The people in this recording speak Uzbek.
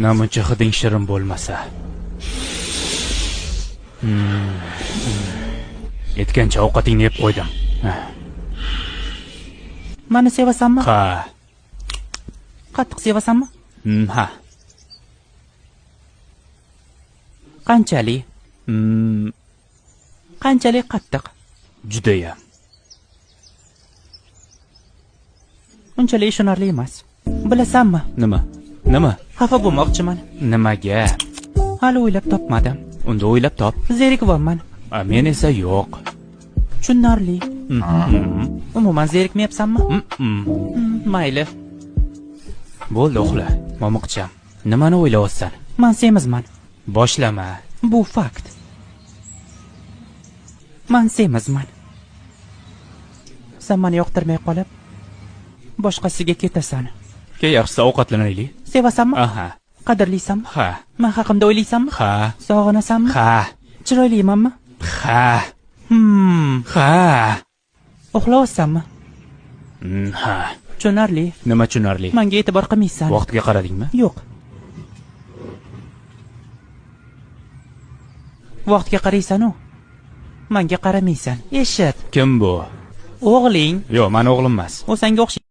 namuncha hiding shirin bo'lmasa. Yetgancha ovqatingni yeb qo'ydim. Meni sevasanmi? Ha. Qattiq sevasanmi? Ha. Qanchalik? Qanchalik qattiq? Judayam. Unchalik ishonarli emas. Bilasanmi? Nima? Xafa bo'lmoqchiman. Nimaga? Hali o'ylab topmadim. Unda o'ylab top. Zerikibman. Men esa yo'q. Tushunarli. Umuman zerikmayapsanmi? Mayli. Bo'ldi, uxla. Momiqcham. Nimani o'ylayapsan? Men semizman. Boshlama. Bu fakt. Men semizman. Sen meni yoqtirmay qolib, boshqasiga ketasan. Yaxshisi ovqatlanaylik. Sevasanmi? Aha. Qadrlaysanmi? Ha. Men haqimda o'ylaysanmi? Ha. Sog'inasanmi? Ha. Chiroylimanmi? Ha. Ha. Uxlayapsanmi? Ha. Tushunarli. Nima tushunarli? Menga e'tibor qilmaysan. Vaqtga qaradingmi? Yo'q. Vaqtga qaraysan-u. Menga qaramaysan. Eshit. Kim bu? O'g'ling. Yo'q, men o'g'lim emas. U senga o'xshaydi.